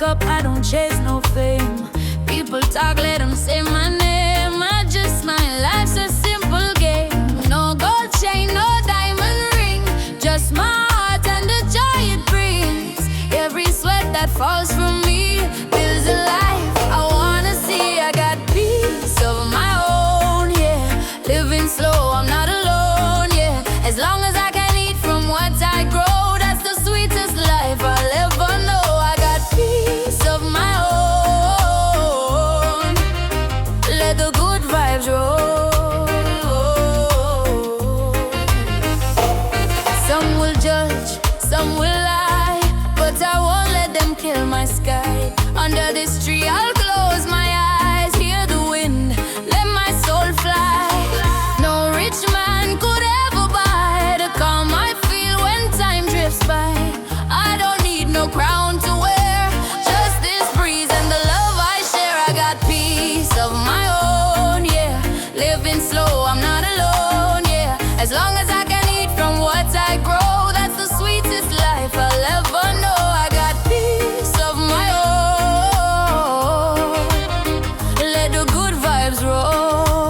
up, I don't chase no fame. People talk, let them say my name. I just smile, life's a simple game. No gold chain, no diamond ring, just my heart and the joy it brings. Every sweat that falls from me builds a life I wanna see. I got peace of my own, yeah. Living slow, I'm not alone, yeah. As long as I can eat from what I grow, that's the sweetest life I'll ever know. I got peace of my own. Let the good vibes roll. Some will judge, some will lie, but I won't let them kill my sky. Under this tree I'll close my eyes, hear the wind, let my soul fly. No rich man could ever buy the calm I feel when time drifts by. I don't need no crown to wear, just this breeze and the love I share. I got peace of my own, yeah. Living slow, I'm not alone, yeah. As long as I can eat from what I grow, that's the sweetest life I'll ever know. I got peace of my own. Let the good vibes roll.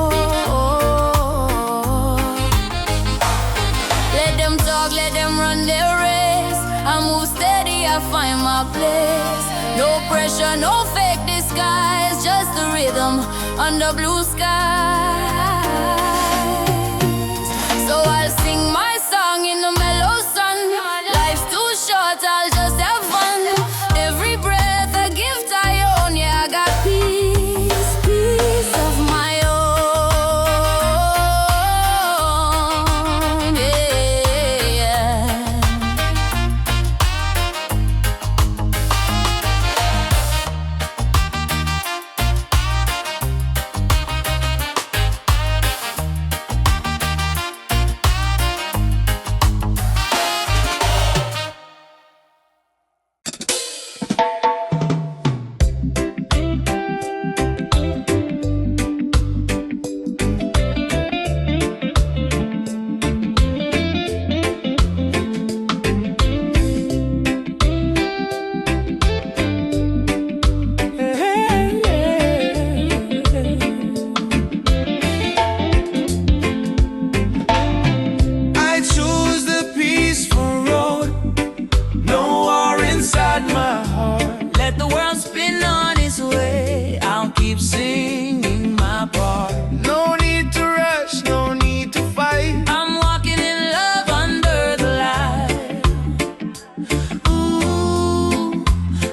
Let them talk, let them run their race. I move steady, I find my place. No pressure, no fake disguise, just the rhythm under blue skies. So I'll sing my song in the mellow sun. Life's too short, I'll just have fun. Every breath a gift I own, yeah. I got peace, peace of my own, yeah. I choose the peaceful road, no war inside my heart. Let the world spin on its way, I'll keep singing my part. No need to rush, no need to fight. I'm walking in love under the light. Ooh,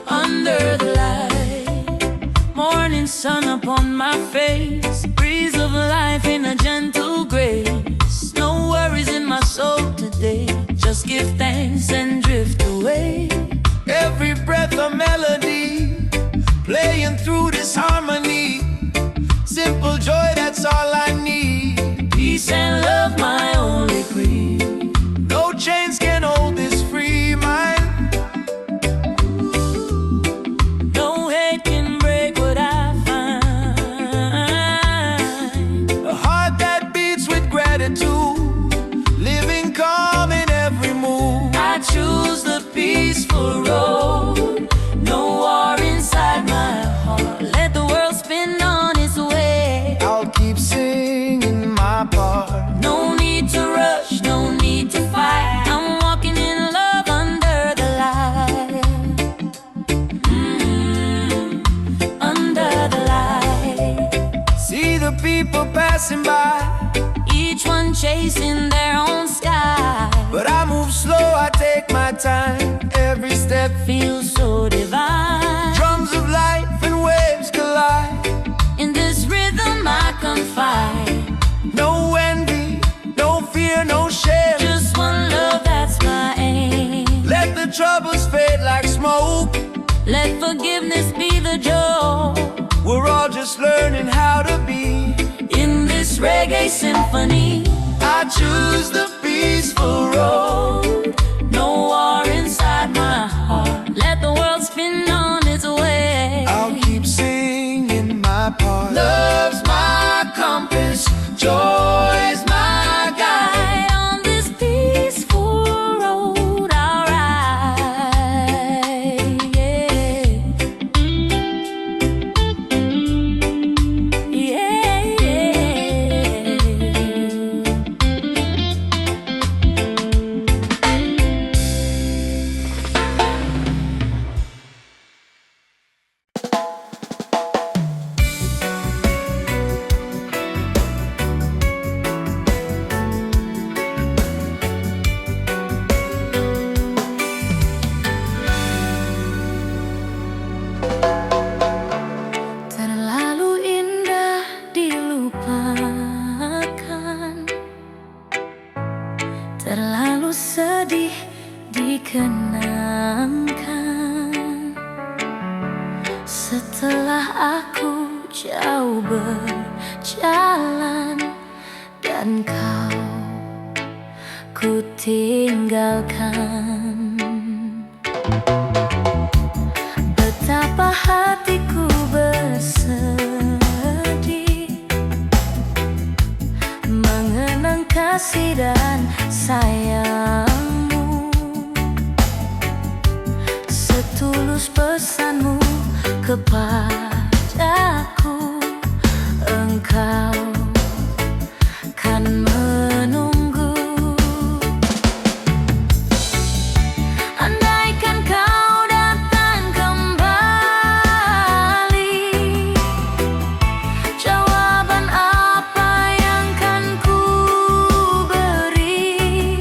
under the light. Morning sun upon my face, breeze of life in a gentle grace. No worries in my soul today, just give thanks and drift away. Every breath a melody, playing through this harmony. Simple joy, that's all I need. Peace and love, my only creed. No chains can hold this free mind. No hate can break what I find. A heart that beats with gratitude, living calm in every move. I choose the peaceful road, no war inside my heart. Let the world spin on its way. I'll keep singing my part. No need to rush, no need to fight. I'm walking in love under the light. Under the light. See the people passing by, Each one chasing their own sky. but I move slow, I take my time. Every step Feels so divine. drums of life and waves collide. In this rhythm I confide. No envy, no fear, no shame. Just one love, that's my aim. Let the troubles fade like smoke. Let forgiveness be the joy. We're all just learning how to be. In this reggae symphony, I choose the peaceful road. no war inside my heart. Let the world spin on its way. I'll keep singing my part. Love's my compass, joy's my guide. On this peaceful road, I'll ride. Yeah. Setelah aku jauh berjalan dan kau ku tinggalkan, betapa hatiku bersedih mengenang kasih dan sayangmu. Setulus pesanmu kepadaku, engkau kan menunggu. Andaikan kau datang kembali, jawaban apa yang kan ku beri?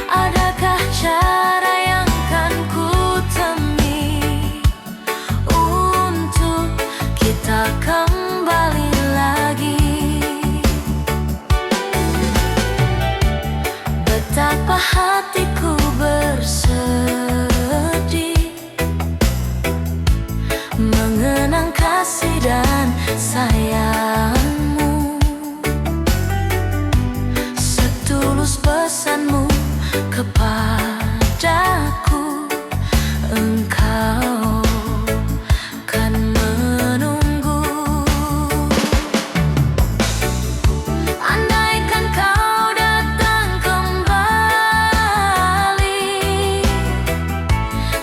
Adakah cara yang kan ku temui untuk kita kembali lagi? Betapa hatiku bersedih mengenang kasih dan sayangmu. Setulus pesanmu kepadaku, engkau kan menunggu. Andaikan kau datang kembali,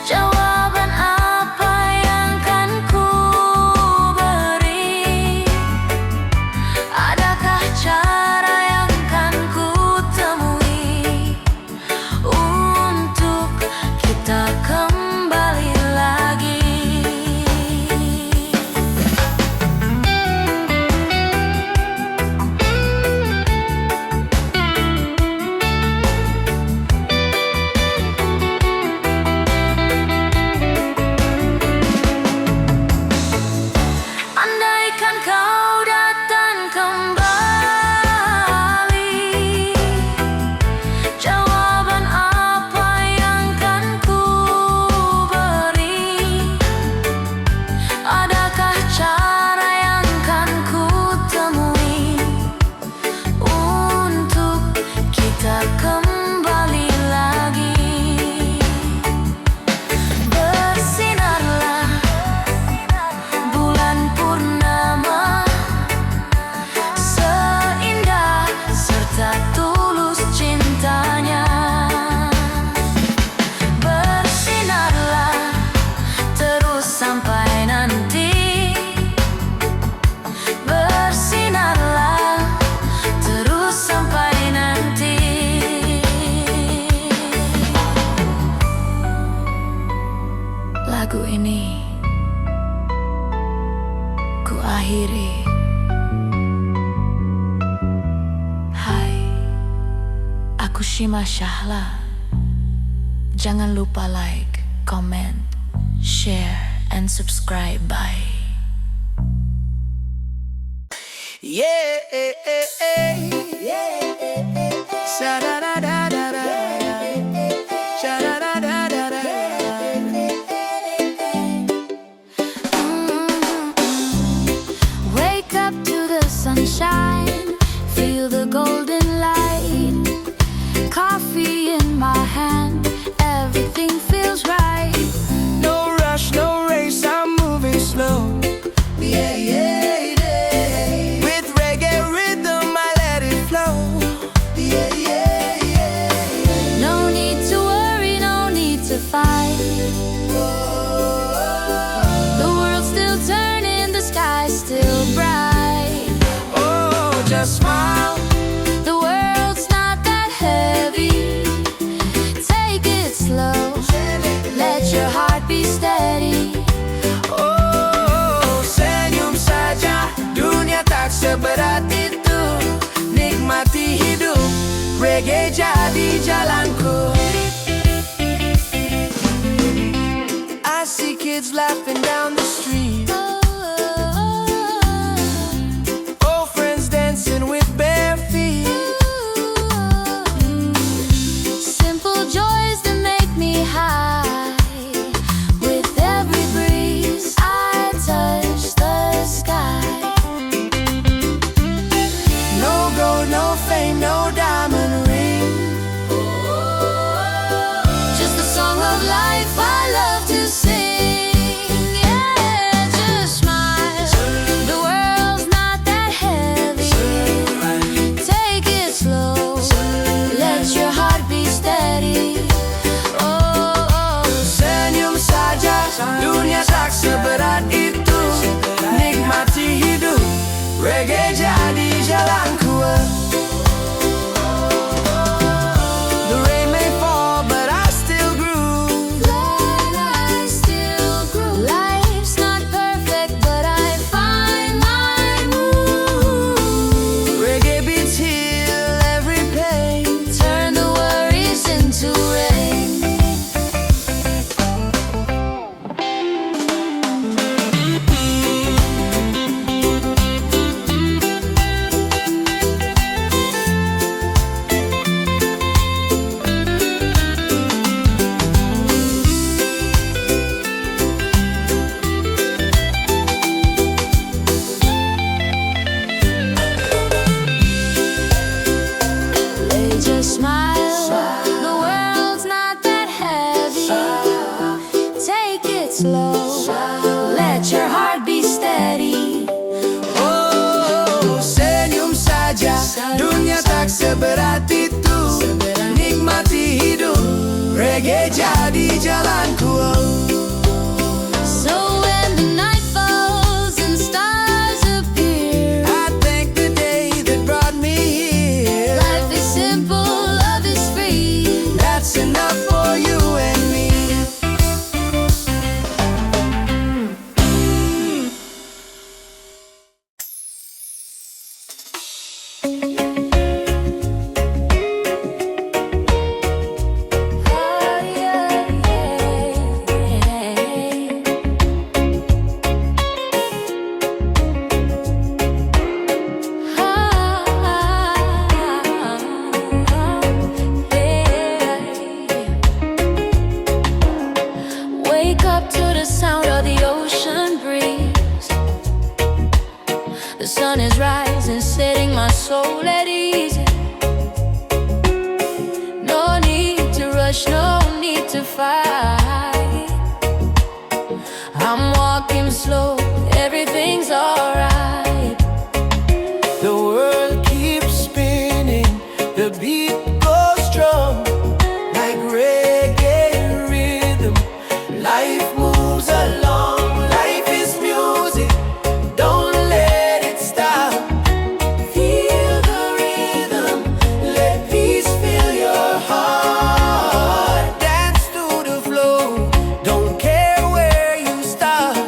jawaban apa yang kan ku beri? Adakah cara yang kan ku temui untuk kita kembali lagi? Andaikan kau datang kembali, jawaban apa yang kan ku beri? Adakah cara yang kan ku temui untuk kita kembali lagi? Bersinarlah bulan purnama, seindah serta tulus cintanya. Bersinarlah terus sampai nanti. Bersinarlah terus sampai nanti. Lagu ini ku akhiri. Hai, aku Shima Shahla. Jangan lupa like, comment, share, and subscribe. Bye. Yeah, sha-da-da-da-da-da. Sha-da-da-da-da-da. Wake up to the sunshine, feel the golden light. Coffee in my hand, everything feels right. No rush, no race, I'm moving slow. Yeah, yeah, yeah. With reggae rhythm, I let it flow. Yeah, yeah, yeah. No need to worry, no need to fight. The world's still turning, the sky's still bright. Oh, just smile. The world's not that heavy. Take it slow, let your heart be steady. Oh, senyum saja, dunia tak seberat itu. Nikmati hidup, reggae jadi jalanku. I see kids laughing down the street. Old friends dancing with bare feet. Simple joys that make me high with every breeze. it slow. Let your heart be steady. Oh, senyum saja, dunia tak seberat itu. Nikmati hidup, reggae jadi jalanku. So when the night falls and stars appear, I thank the day that brought me here. life is simple, love is free. That's enough for you and me. Wake up to the sound of the ocean breeze. The sun is rising, setting my soul at ease. No need to rush, no need to fight. I'm walking slow, everything's alright. The world keeps spinning, the beat goes strong. Like reggae rhythm, life moves along. Life is music, don't let it stop. Feel the rhythm, let peace fill your heart. Dance to the flow, don't care where you start.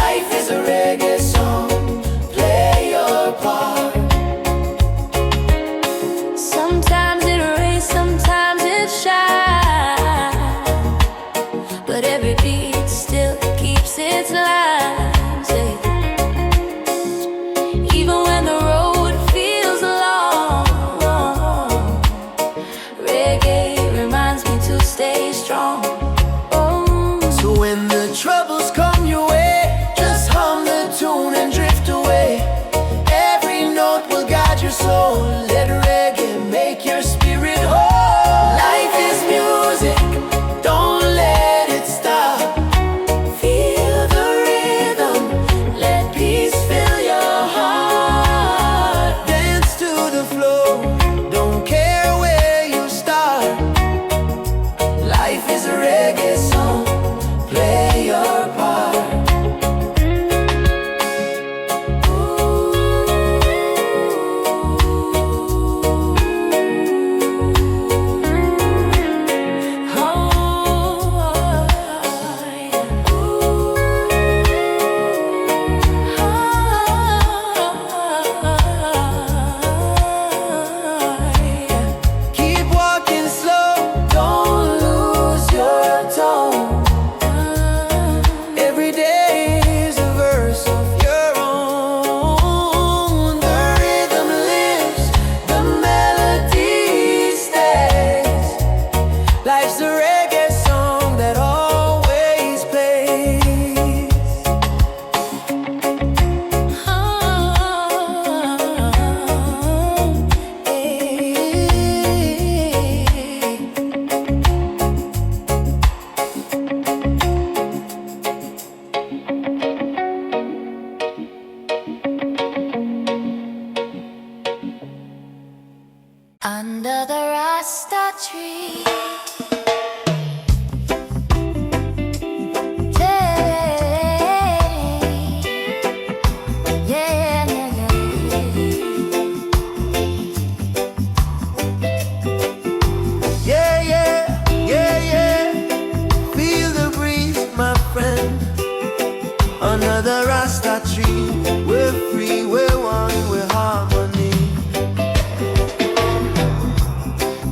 Life is a reggae song, play your part. Sometimes it rains, sometimes it shines, but every beat still keeps its lines. Even when the road feels long, reggae reminds me to stay strong. Oh, So when the troubles come your way, just hum the tune and drift away. Every note will guide your soul. Let reggae make your spirit whole. Life is music, don't let it stop. Feel the rhythm, let peace fill your heart. Dance to the flow, don't care where you start. Life is a reggae song, play your part. Keep walking slow, don't lose your tone. Every day is a verse of your own. The rhythm lives, the melody stays. Life's a reggae song that always plays. under the Rasta tree. Yeah, yeah, Yeah, yeah, yeah, yeah. Feel the breeze, my friend. Under the Rasta tree, we're free, we're one, we're harmony.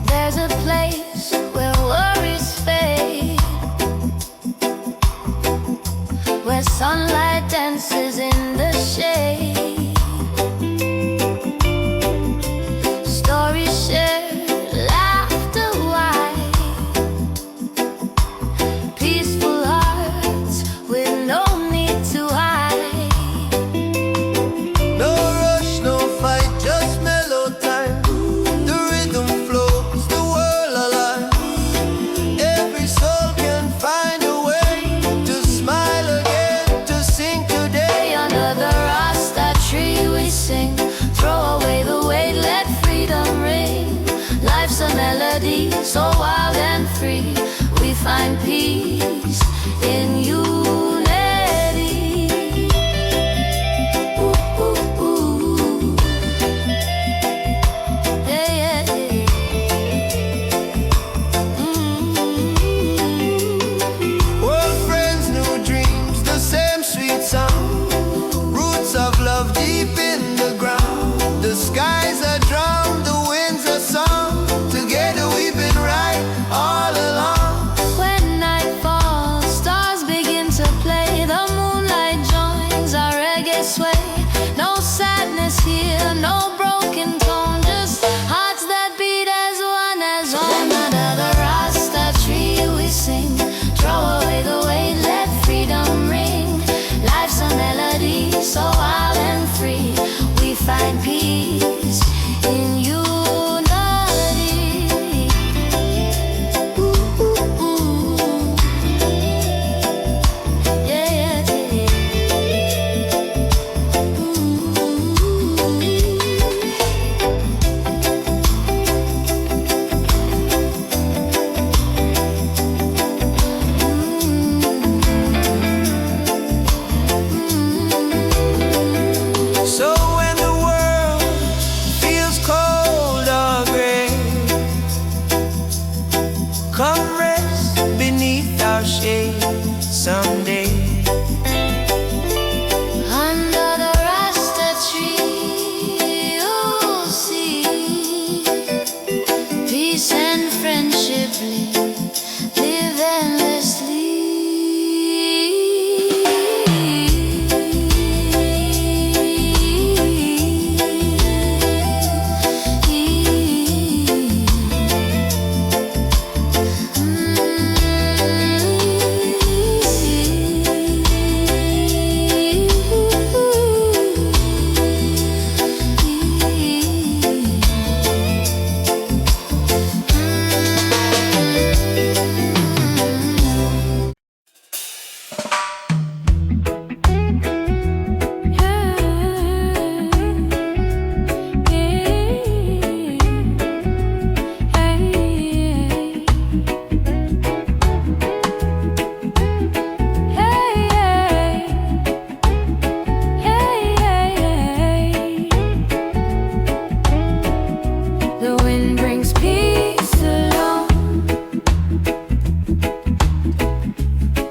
there's a place where worries fade, where sunlight dances in the shade. Stories shared, laughter wide, peaceful hearts with no need to hide. No rush, no fight, just mellow time. The rhythm flows, the world alive. Every soul can find a way. so wild and free. We find peace in unity. Ooh, ooh, ooh. Yeah, yeah, yeah. Old friends, new dreams, the same sweet song. Roots of love deep in the ground. The skies are drum, the winds are song. Together we've been right all along. When night falls, stars begin to play. The moonlight joins our reggae sway. No sadness here, no broken tone, just hearts that beat as one, as one. Under the Rasta tree we sing. Throw away the weight, let freedom ring. Life's a melody, so wild and free. We find peace in unity. Ooh, ooh, ooh. Yeah, yeah, yeah. So when the world feels cold or gray, come rest beneath our shade someday. Under the Rasta tree, you'll see peace and friendship live endlessly. The wind brings peace along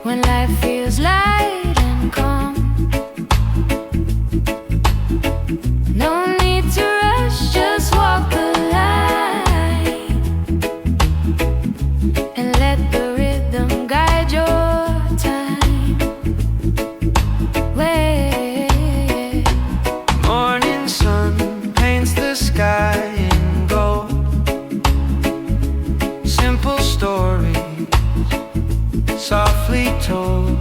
when life feels light and calm. No need to rush, just walk the line and let the rhythm guide your time. Wait. Morning sun paints the sky in gold. Simple stories softly told.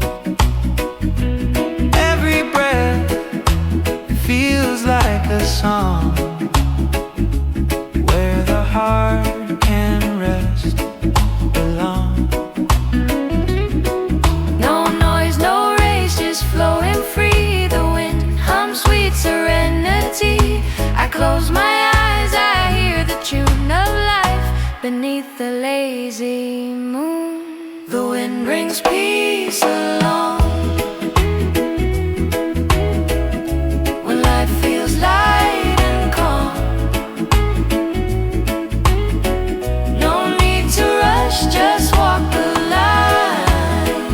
Every breath feels like a song where the heart can rest, belong. No noise, no race, just flowing free. The wind hums sweet serenity. I close my eyes, I hear the tune of life beneath the lazy moon. The wind brings peace along when life feels light and calm. No need to rush, just walk the line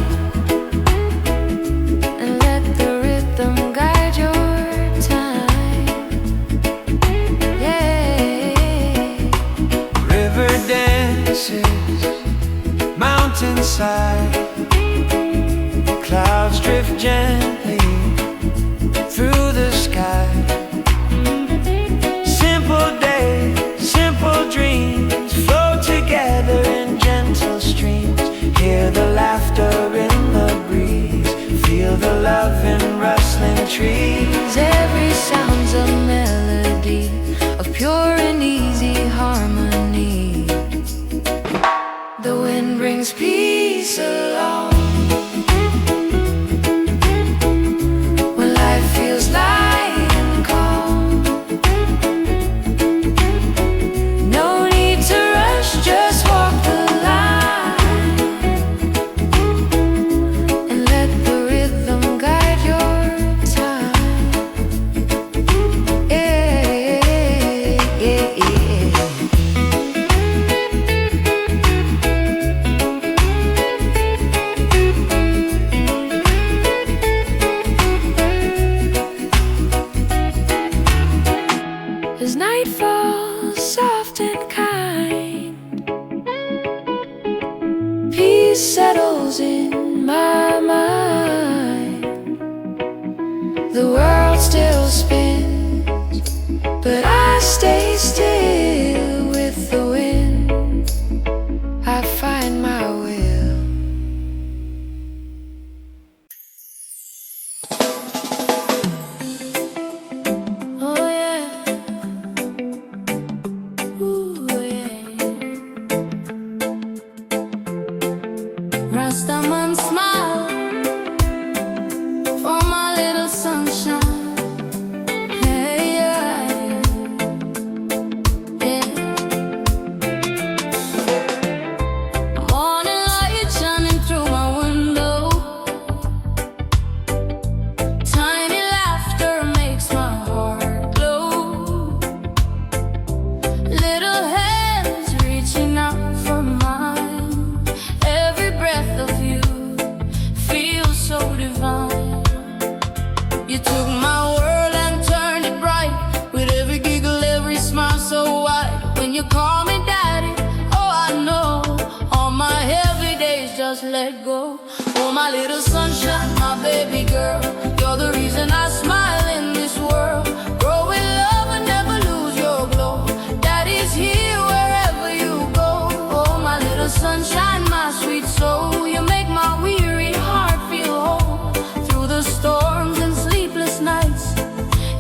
and let the rhythm guide your time. Yeah. River dances, mountainside. Clouds drift gently through the sky. Simple days, simple dreams flow together in gentle streams. Hear the laughter in the breeze, feel the love in rustling trees. Every sound's a melody of pure and easy harmony. The wind brings peace along The world still spins, but I stay still with the wind. I find my will. Oh yeah. Ooh yeah. Rastaman smile for my little sunshine. Hey, yeah, yeah. Morning light shining through my window. Tiny laughter makes my heart glow. Little hands reaching out for mine. Every breath of you feels so divine. You took my world and turned it bright. With every giggle, every smile so wide. When you call me daddy, oh I know all my heavy days just let go. Oh my little sunshine, my baby girl, you're the reason I smile in this world. Grow in love and never lose your glow. Daddy's here wherever you go. Oh my little sunshine, my sweet soul, you make my weary heart feel whole. Through the storms and sleepless nights,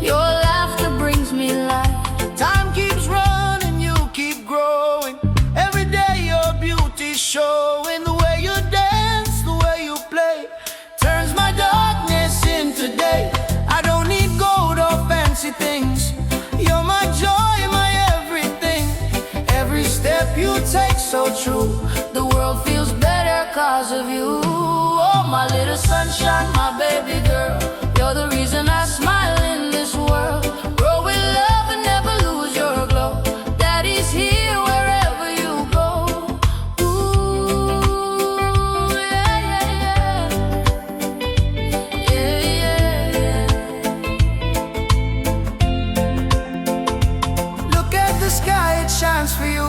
your laughter brings me light. Time keeps running, you keep growing. Every day your beauty's showing. The way you dance, the way you play, turns my darkness into day. I don't need gold or fancy things. You're my joy, my everything. Every step you take so true. The world feels better cause of you. Oh my little sunshine, my baby girl, you're the reason I smile in this world. Grow with love and never lose your glow. Daddy's here wherever you go. Ooh, yeah, yeah, yeah. Yeah, yeah, yeah. Look at the sky, it shines for you.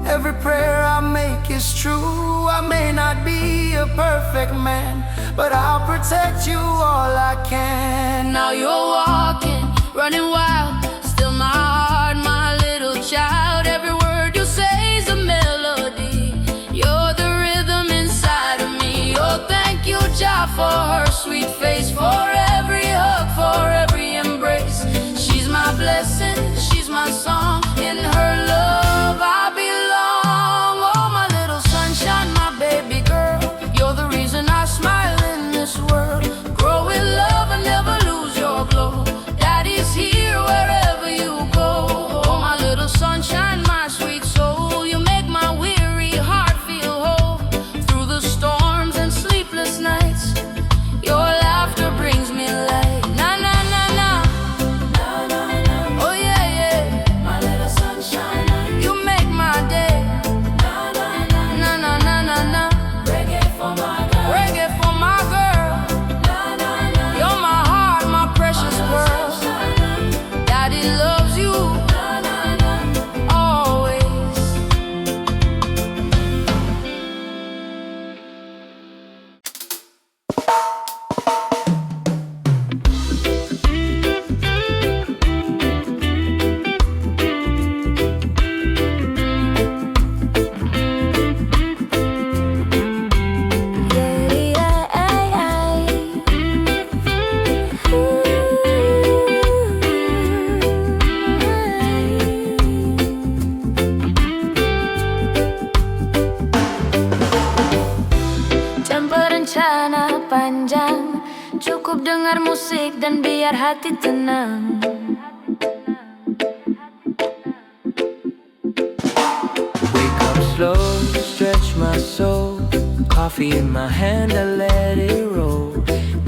Every prayer I make is true. I may not be a perfect man, but I'll protect you all I can. Now you're walking, running wild. Still my heart, my little child. Every word you say is a melody. You're the rhythm inside of me. Oh, thank you, Jah, for her sweet face, for every hug, for every embrace. She's my blessing, she's my song. In her love I belong. Oh, my little sunshine, my baby girl, you're the reason I smile in this world. Grow in love and never lose your glow. Daddy's here wherever you go. Oh, my little sunshine, my sweet soul, you make my weary heart feel whole. Through the storms and sleepless nights, your laughter brings me light. Na na na na, na na na. Oh yeah yeah, my little sunshine, you make my day. Na na na na na na na na. Reggae for my girl, reggae for my girl. Na na na, you're my heart, my precious pearl. Daddy loves you, na na na, always. Tanpa rencana panjang, cukup dengar musik dan biar hati tenang. Wake up slow, stretch my soul. Coffee in my hand, I let it roll.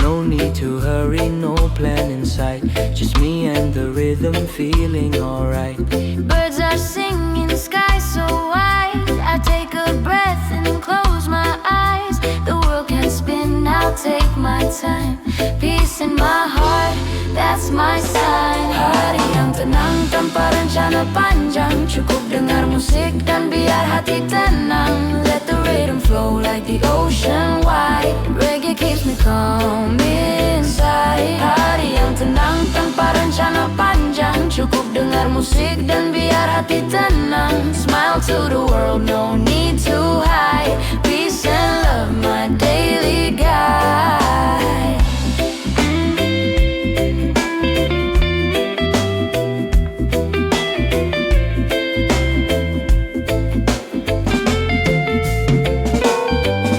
No need to hurry, no plan in sight. Just me and the rhythm feeling alright. Birds are singing, sky so wide. I take a breath and close my eyes. The world can spin, I'll take my time. Peace in my heart, that's my sign. Hari yang tenang tanpa rencana panjang. Cukup dengar musik dan biar hati tenang. Let the rhythm flow like the ocean wide. Reggae keeps me calm inside. Hari dengar musik dan biar hati tenang. Smile to the world, no need to hide. Peace and love, my daily guide.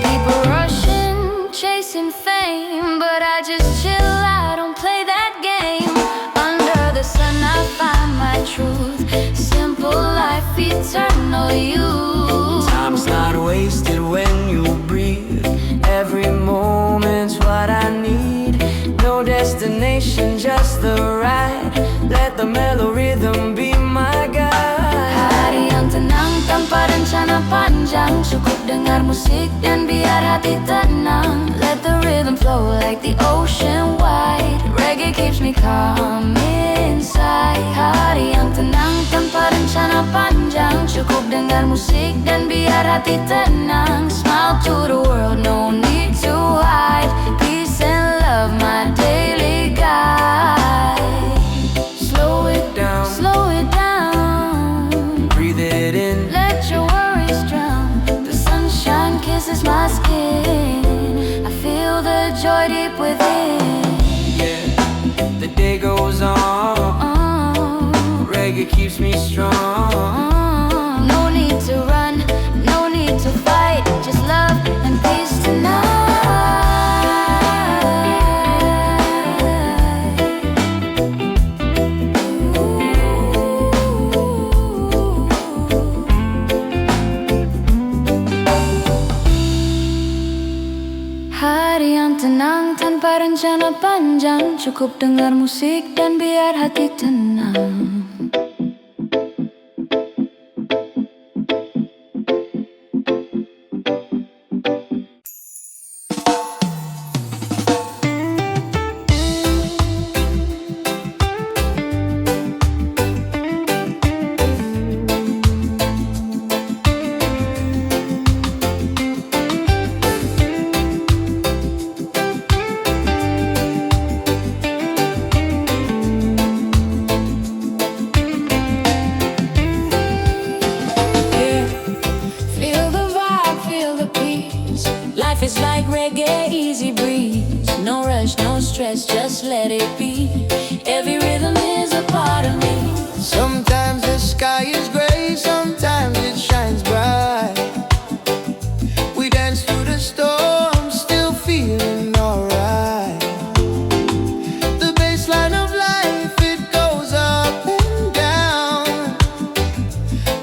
People rushing, chasing fame, but I just chill, I don't play that game. Under the sun I find my truth. Simple life, eternal youth. Time's not wasted when you breathe. Every moment's what I need. No destination, just the ride. Let the mellow rhythm be my guide. Hari yang tenang tanpa rencana panjang. Cukup dengar musik dan biar hati tenang. Let the rhythm flow like the ocean wide. Reggae keeps me calm inside. Hari yang tenang tanpa rencana panjang. Cukup dengar musik dan biar hati tenang. Smile to the world, no need to hide. Peace and love, my daily guide. Slow it down, Slow it down, breathe it in. let your worries drown. The sunshine kisses my skin. I feel the joy deep within. Yeah, the day goes on. Reggae keeps me strong. No need to run, no need to fight. Just love and peace tonight. Hari yang tenang tanpa rencana panjang. Cukup dengar musik dan biar hati tenang. Life is like reggae, easy breeze. No rush, no stress, just let it be. Every rhythm is a part of me. Sometimes the sky is gray, sometimes it shines bright. We dance through the storm, still feeling alright. The baseline of life, it goes up and down,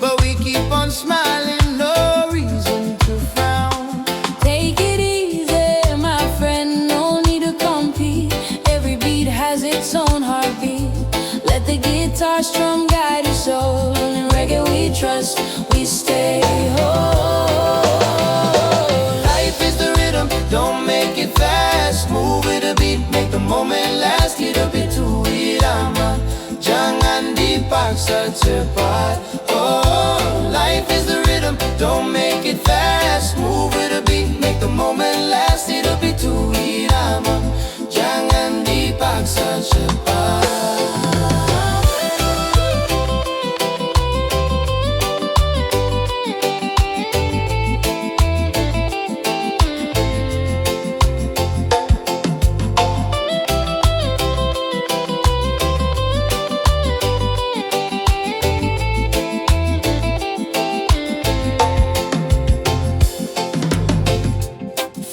but we keep on smiling, no reason to frown. Take it easy, my friend, no need to compete. Every beat has its own heartbeat. Let the guitar strum guide your soul. In reggae we trust, we stay whole. Life is the rhythm, don't make it fast. Move with a beat, make the moment last. Hit a bit to irama, jangan dipaksa cepat. Oh, life is the rhythm, don't make it fast. Move with a beat, make the moment last. Hit a bit to irama, jangan dipaksa cepat.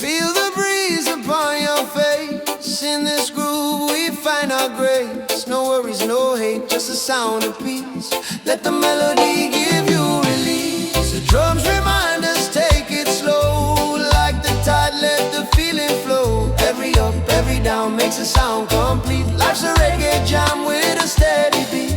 Feel the breeze upon your face. In this groove we find our grace. No worries, no hate, just a sound of peace. Let the melody give you release. The drums remind us, take it slow. Like the tide, let the feeling flow. Every up, every down makes the sound complete. Life's a reggae jam with a steady beat.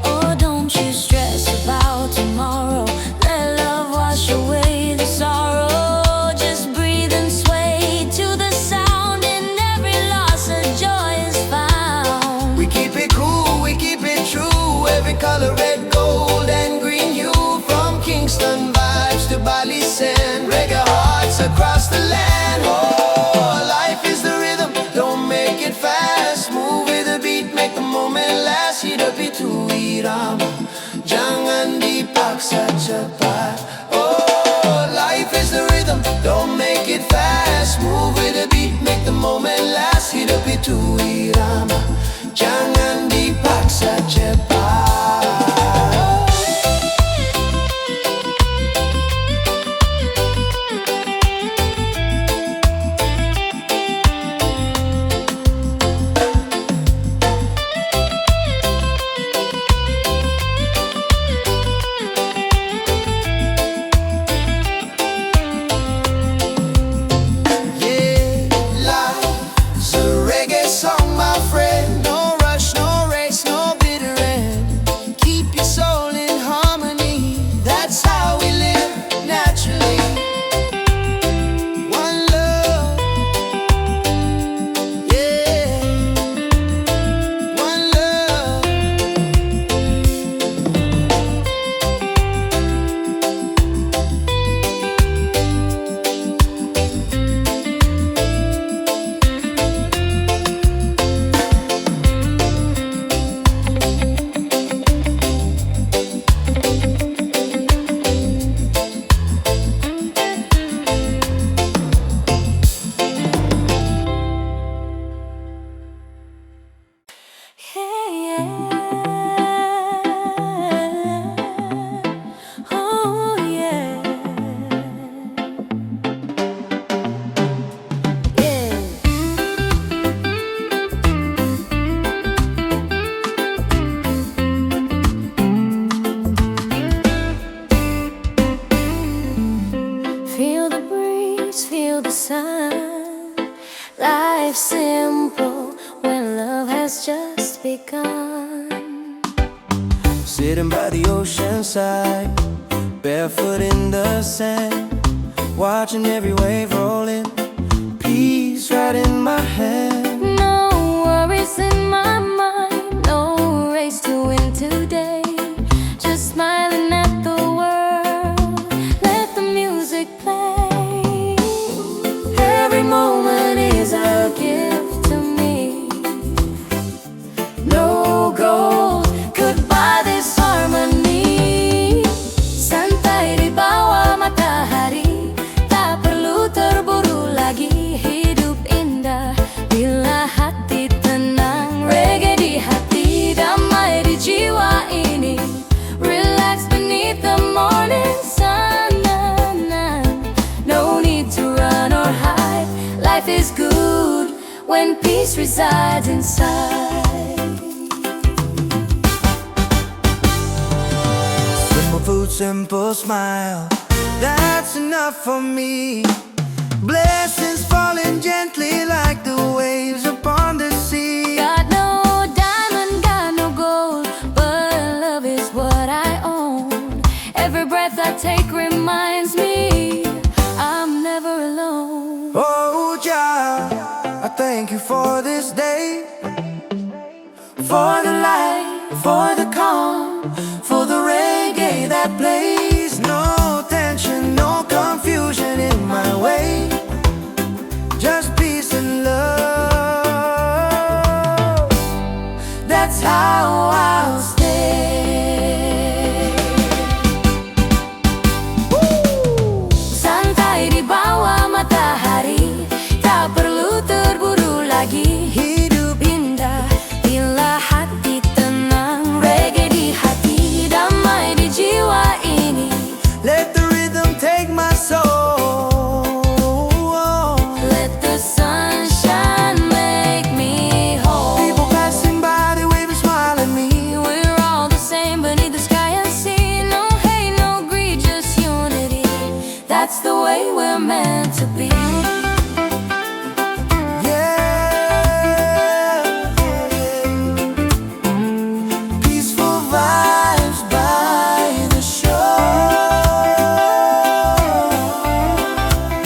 Oh, don't you stress about tomorrow. Let love wash away the sorrow. Just breathe and sway to the sound. In every loss a joy is found. We keep it cool, we keep it true. Every color, red, gold, and green hue. From Kingston vibes to Bali sand. Reggae hearts across the land. Oh, life is the rhythm, don't make it fast. Move with the beat, make the moment last. Hit a beat. the sun. Life's simple when love has just begun. Sitting by the ocean side, barefoot in the sand, watching every wave rolling, peace right in my hand. No worries in my mind, no race to win today. Just smiling at the world, let the music play. Every moment is a gift to me. No gold could buy this harmony. Santai di bawah matahari, tak perlu terburu lagi. Hidup indah bila hati tenang. Reggae di hati, damai di jiwa ini. Relax beneath the morning sun. No need to run or hide. Life is good when peace resides inside. Simple food, simple smile, that's enough for me. Blessings falling gently like the waves upon the sea. Got no diamond, got no gold, but love is what I own. Every breath I take reminds me I'm never alone. Oh, Jah, I thank you for this day, for the light, for the calm, for the reggae that plays. No tension, no confusion in my way, just peace and love. That's how I'll stay. Santai di bawah matahari, tak perlu terburu lagi. Hidup indah bila hati tenang. Reggae di hati, damai di jiwa ini. Let the rhythm take my soul. Let the sunshine make me whole. People passing by, they wave and smile at me. We're all the same beneath the sky and sea. No hate, no greed, just unity. That's the way we're meant to be. Peaceful vibes by the shore.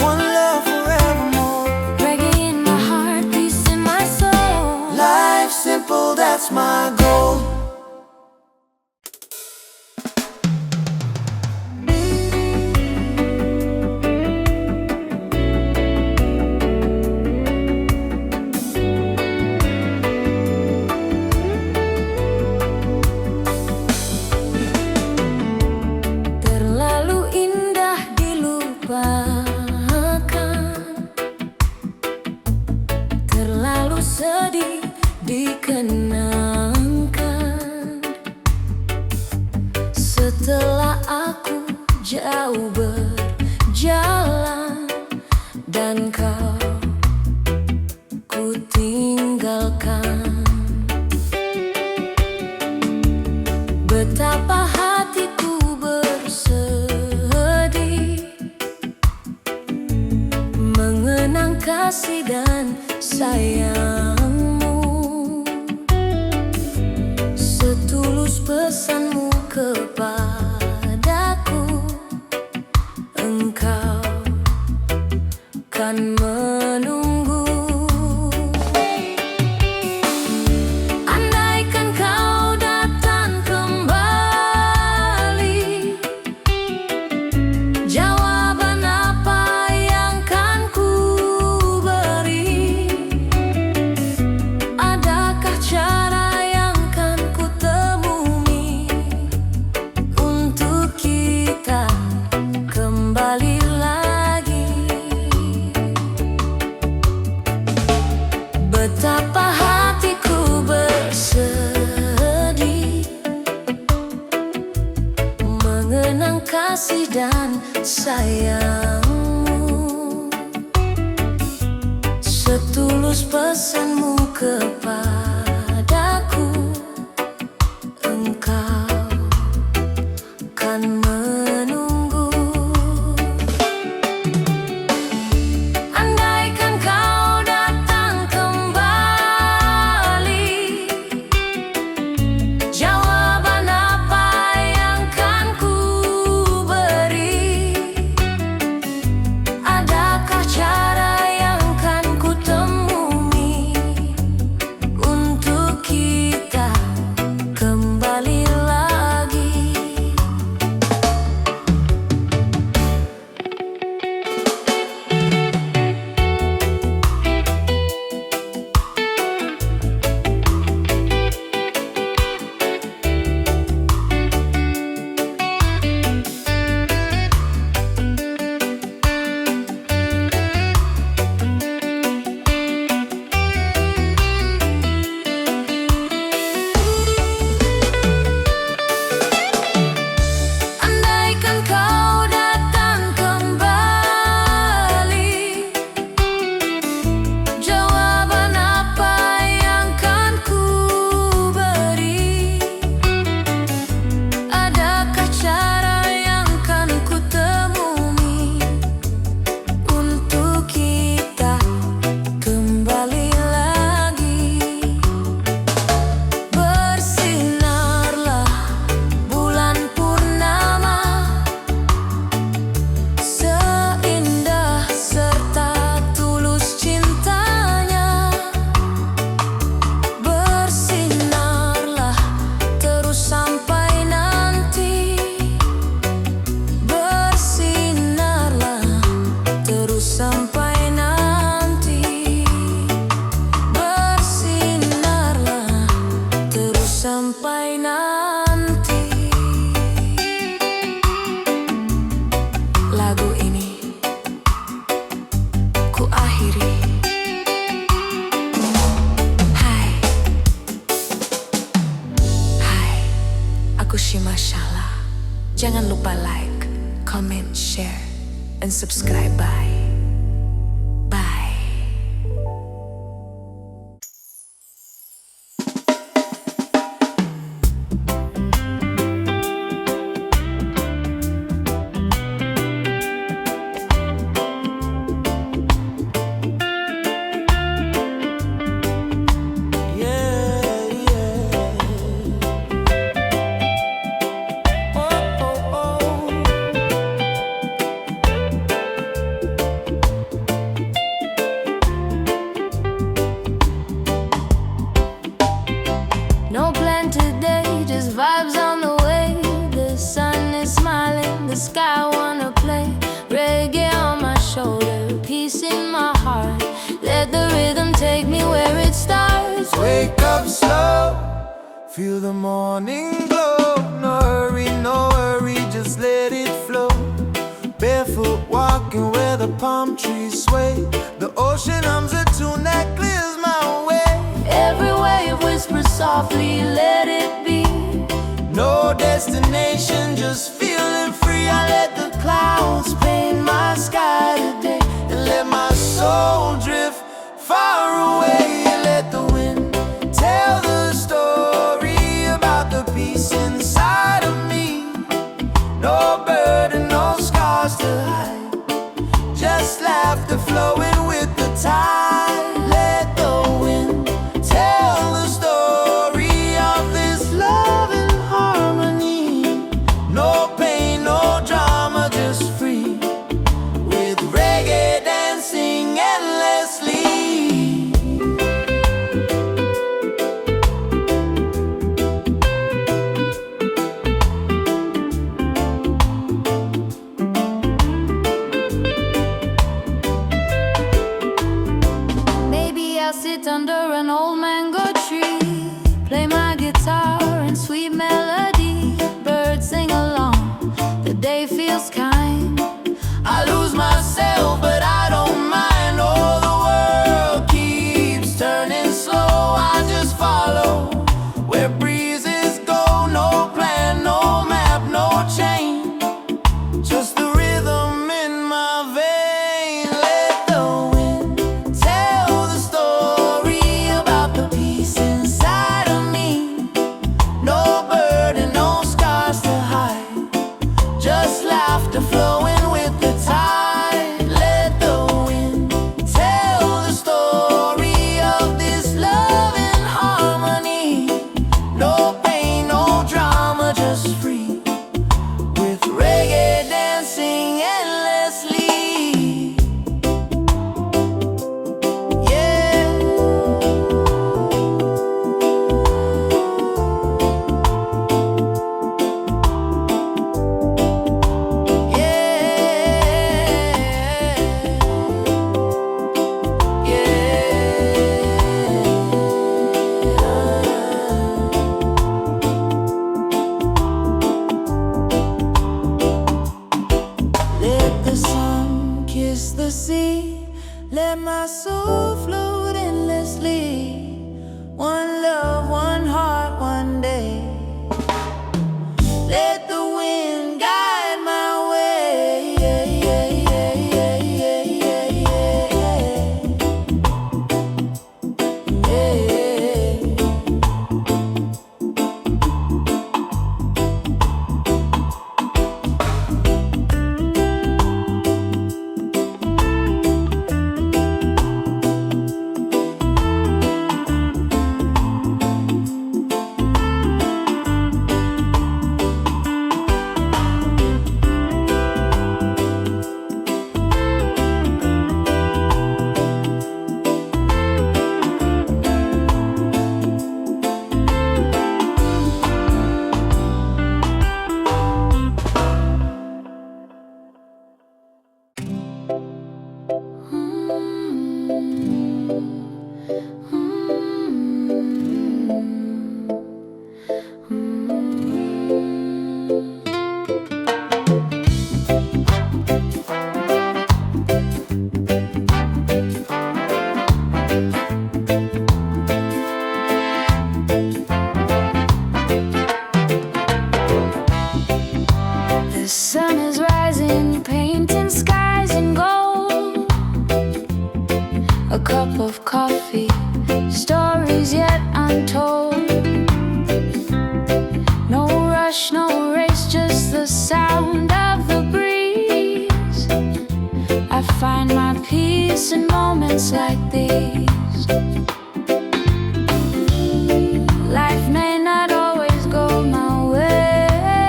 One love forevermore. Reggae in my heart, peace in my soul. Life simple, that's my goal. Terlalu indah dilupakan, terlalu sedih dikenangkan. Setelah aku jauh berjalan dan kau ku tinggalkan, betapa hatiku bersedih mengenang kasih dan sayangmu. Setulus pesanmu kepadaku, engkau kan menunggu. Andaikan kau datang kembali, jawaban apa yang kan ku beri? Adakah cara yang kan ku temui untuk kita kembali lagi? Betapa hatiku bersedih mengenang kasih dan sayangmu. Setulus pesanmu kepadaku, engkau kan menunggu. Irie. Hai, aku Shima Shala. Jangan lupa like, comment, share, and subscribe. Bye. Bye. No plan today, just vibes on the way. The sun is smiling, the sky wanna play. Reggae on my shoulder, peace in my heart. Let the rhythm take me where it starts. Wake up slow, feel the morning glow. No hurry, just let it flow. Barefoot walking where the palm trees sway. The ocean hums a tune that clears my way. Every wave whispers softly, let it be. No destination, just feeling free. I let the clouds paint my sky today, and let my soul drift far away. Let the wind tell the story about the peace inside of me. No burden, no scars to hide, just laughter flowing with the tide. Let the wind tell the story of this love and harmony. No pain, no drama, just free, with reggae dancing endlessly. Maybe I'll sit under an old mango tree, play my guitar and sweet melody. Birds sing along, the day feels kind. I lose myself, but I don't mind. Oh, the world keeps turning slow. I just follow where breezes go. No plan, no map, no chain, just the rhythm in my vein. Let the wind tell the story about the peace inside of me. No burden, no scars to hide, just laughter flowing with the tide. Let the wind tell the story of this love and harmony. No pain, no drama, just free, with reggae dancing endlessly. Yeah. Let the sun kiss the sea, let my soul float endlessly. One love, one heart, one day. Let the wind guide my way. Yeah, yeah, yeah, yeah, yeah, yeah, yeah, yeah. a cup of coffee, stories yet untold. No rush, no race, just the sound of the breeze. I find my peace in moments like these. Life may not always go my way,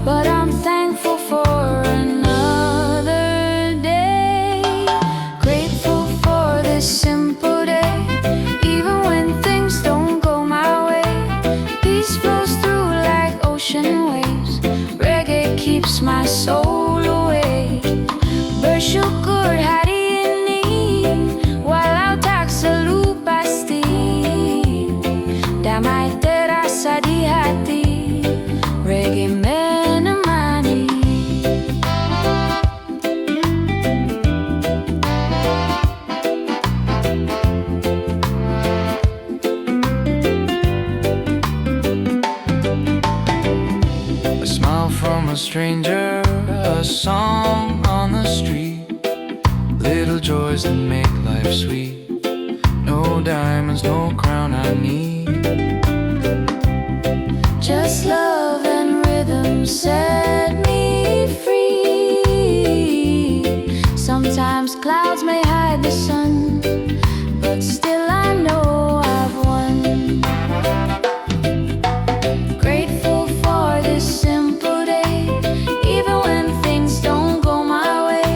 but I'm thankful for another day. Grateful for this simple day, even when things don't go my way. Peace flows through like ocean waves. Reggae keeps my soul awake. Bershukkur hari ini, walau tak selalu pasti. Damai terasa di hati, reggae menemani. A smile from a stranger, a song on the street, little joys that make life sweet. No diamonds, no crown I need, Just love and rhythm set me free. Sometimes clouds may hide the sun, but still I know I've won. Grateful for this simple day, even when things don't go my way.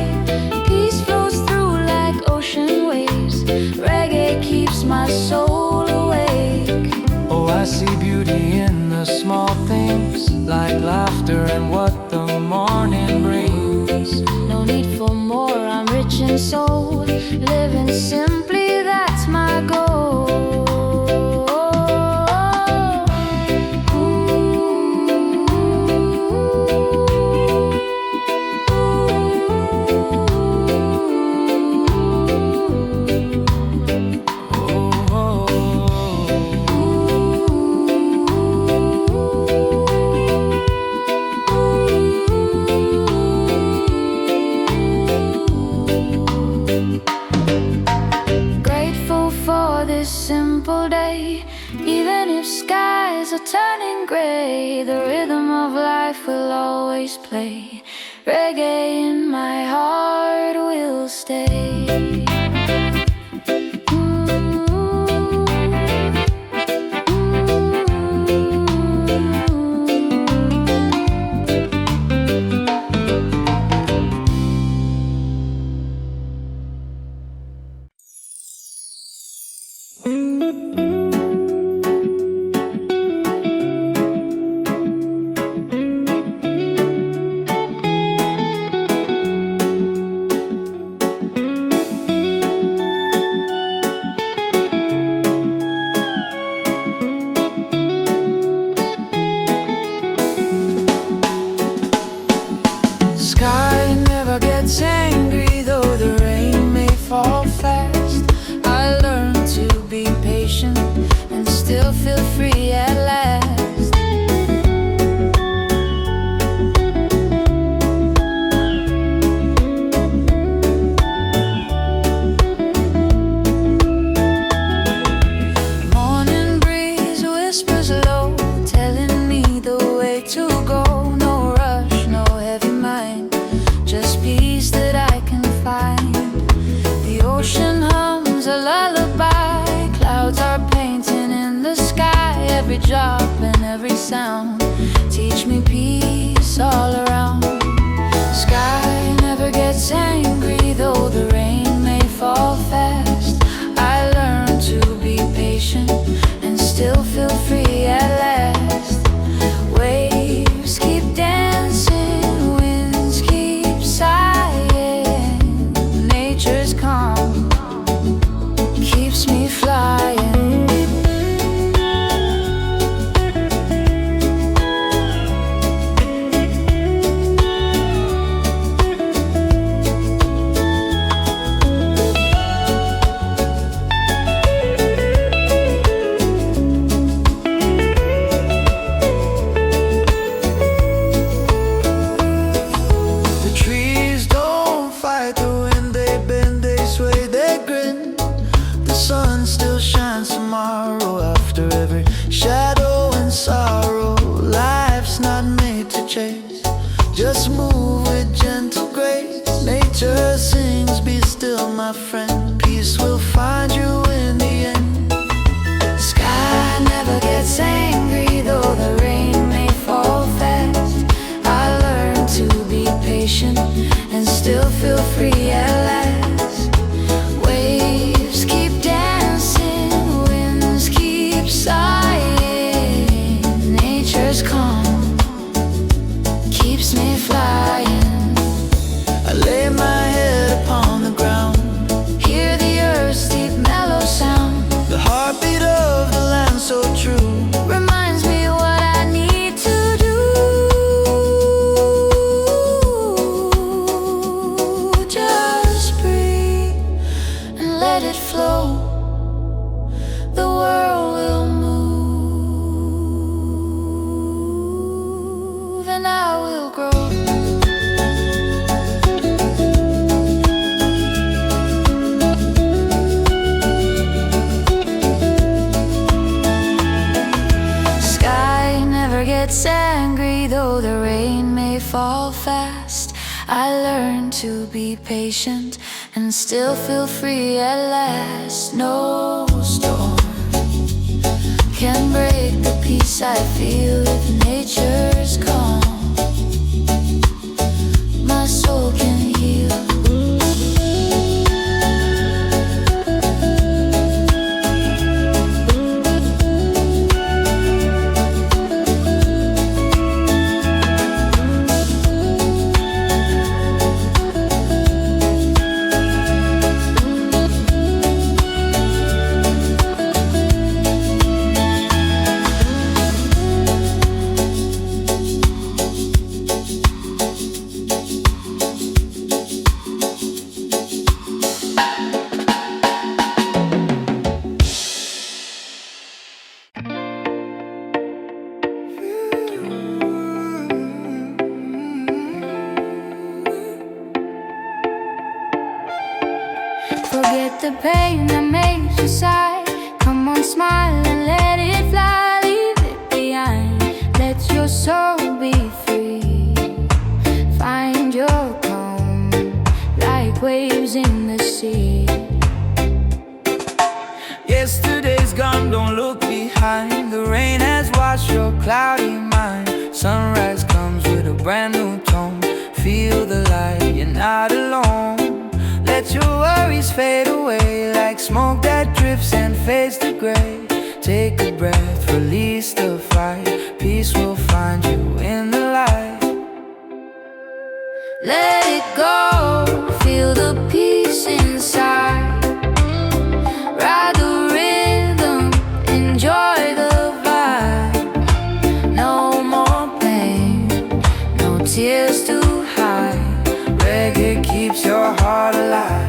Peace flows through like ocean waves. Reggae keeps my soul awake. Oh, I see beauty in the small things, like laughter and what the morning brings. No need for more, I'm rich in soul. Living simply, that's my goal. Grateful for this simple day, even if skies are turning gray. The rhythm of life will always play. Reggae in my heart will stay. tomorrow. After every shadow and sorrow, life's not made to chase. Just move with gentle grace. Nature sings, be still my friend. Peace will find you in the end. Sky never gets angry, though the rain may fall fast. I learned to be patient and still feel free at last. Waves keep dancing, winds keep sighing. Nature's calm keeps me flying. I lay my head upon the ground, Hear the earth's deep mellow sound. the heartbeat of the land so true. Reminds me what I need to do. Just breathe and let it flow. The world will move and I will grow. Sky never gets angry, though the rain may fall fast. I learned to be patient and still feel free at last. No storm can break the peace I feel if nature's calm. My soul can heal. Forget the pain that makes you sigh. Come on, smile and let it fly. Leave it behind. Let your soul be free. Find your calm, like waves in the sea. Yesterday's gone, don't look behind. The rain has washed your cloudy mind. Sunrise comes with a brand new tone. Feel the light, you're not alone. Let your worries fade away like smoke that drifts and fades to gray. Take a breath, release the fight. Peace will find you in the light. Let it go, feel the peace inside. Ride the rhythm, enjoy the vibe. No more pain, no tears to hide. Reggae keeps your heart alive.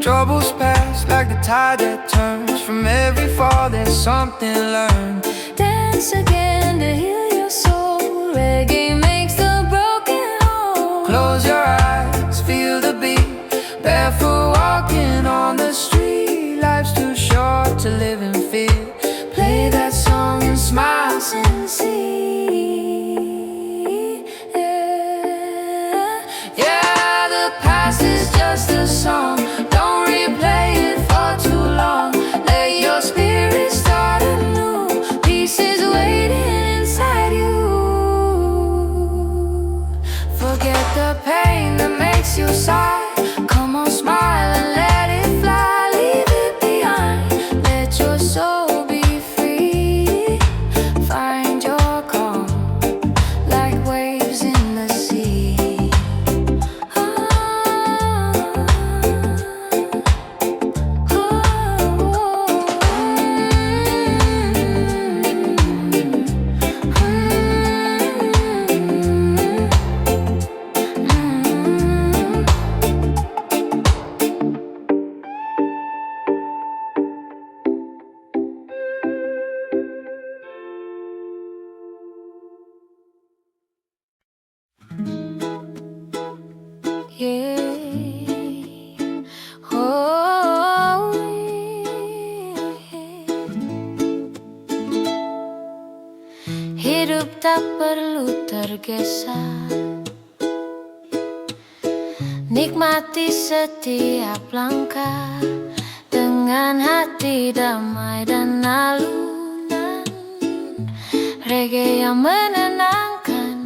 Troubles pass like the tide that turns. From every fall there's something learned. Dance again to heal your soul. Reggae makes the broken whole. Close your eyes, feel the beat. Barefoot walking on the street. Life's too short to live in fear. Play that song and smile sincere. Yeah, the past is just a song. Don't replay it for too long. Let your spirit start anew. Peace is waiting inside you. Forget the pain that makes you sigh. Come on, smile tak perlu tergesa. Nikmati setiap langkah dengan hati damai dan alunan reggae yang menenangkan.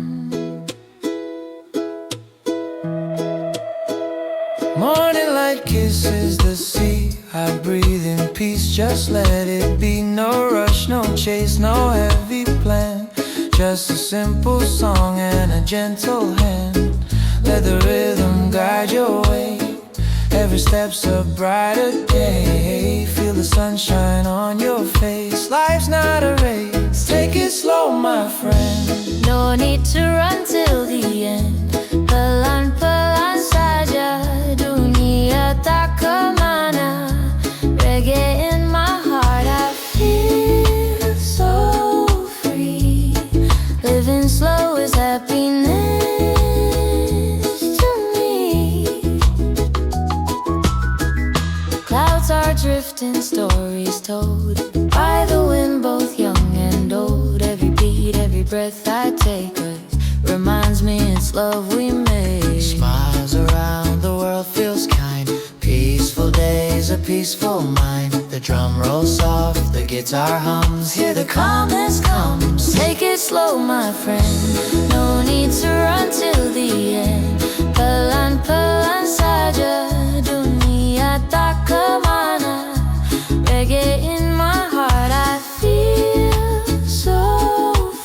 Morning light kisses the sea. I breathe in peace, just let it be. No rush, no chase, no heavy plan. Just a simple song and a gentle hand. Let the rhythm guide your way. Every step's a brighter day. Feel the sunshine on your face. Life's not a race, take it slow, my friend. No need to run till the end. Pelan-pelan saja, dunia tak kemana. Reggae in my heart, I feel so free. Living slow is happiness to me. Clouds are drifting, stories told by the wind, both young and old. Every beat, every breath I take reminds me it's love we made. Smiles around the world feels kind. Peaceful days, a peaceful mind. The drum rolls soft, the guitar hums. Here the calmness comes. Take it slow, my friend. No need to run till the end. Pelan-pelan saja, dunia tak kemana. Reggae in my heart, I feel so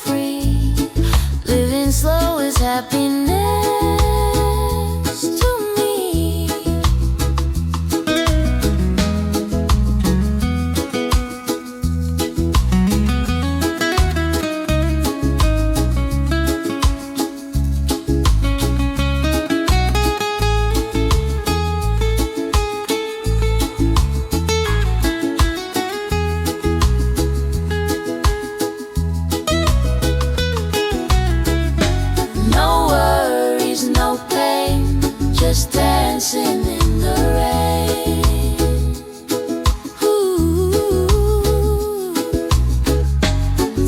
free. Living slow is happiness to me. No worries, no pain, just dancing in the rain. Ooh.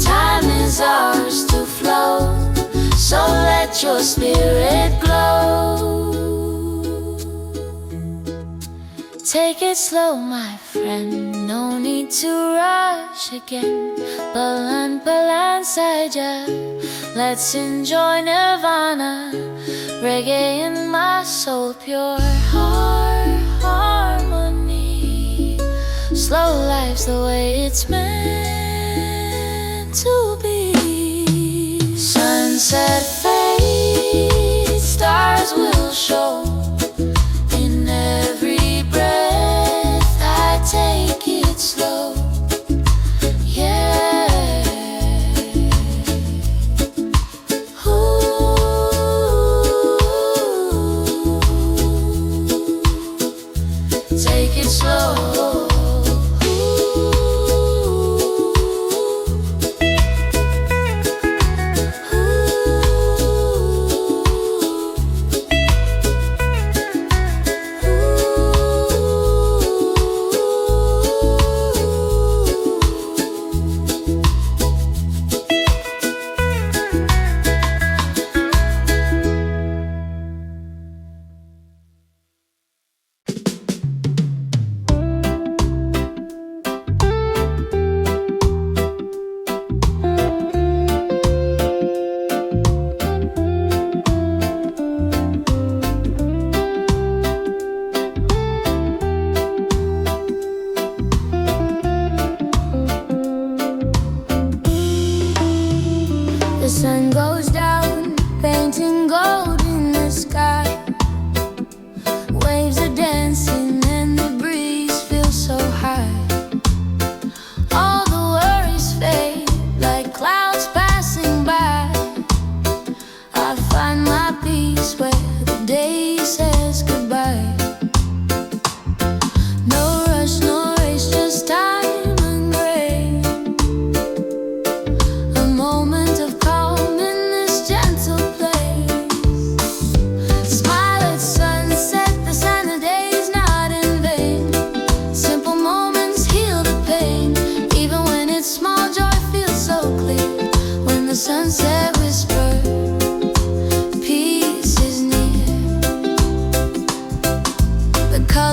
Time is ours to flow, so let your spirit glow. Take it slow, my friend, no need to rush again. Pelan-pelan saja, let's enjoy nirvana. Reggae in my soul, pure heart harmony. Slow life's the way it's meant to be. Sunset fades, stars will show. In every breath I take it slow. Yeah. Take it slow.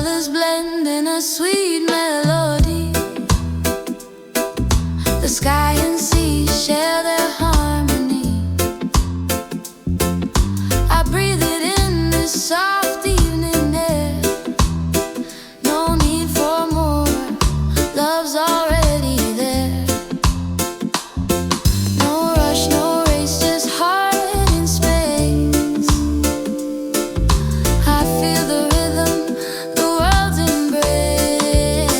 colors blend in a sweet melody. The sky and sea share their harmony. I breathe it in this soft evening air. No need for more, love's already there. No rush, no race, just heart in space. I feel the rhythm, the world's embrace.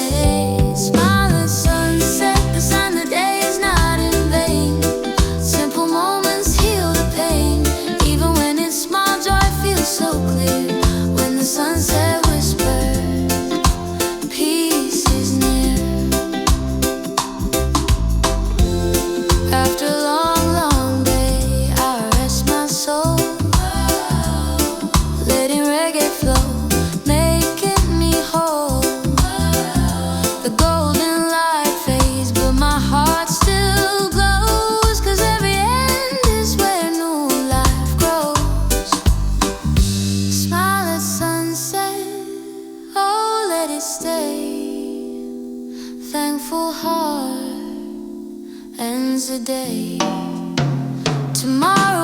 Smile at sunset, the sign the day is not in vain. Simple moments heal the pain. Even when it's small, joy feels so clear. When the sunset whispers, peace is near. After a long, long day, I rest my soul, letting reggae flow, making me whole. The golden light fades, but my heart still glows, 'cause every end is where new life grows. Smile at sunset, oh let it stay. Thankful heart ends the day. Tomorrow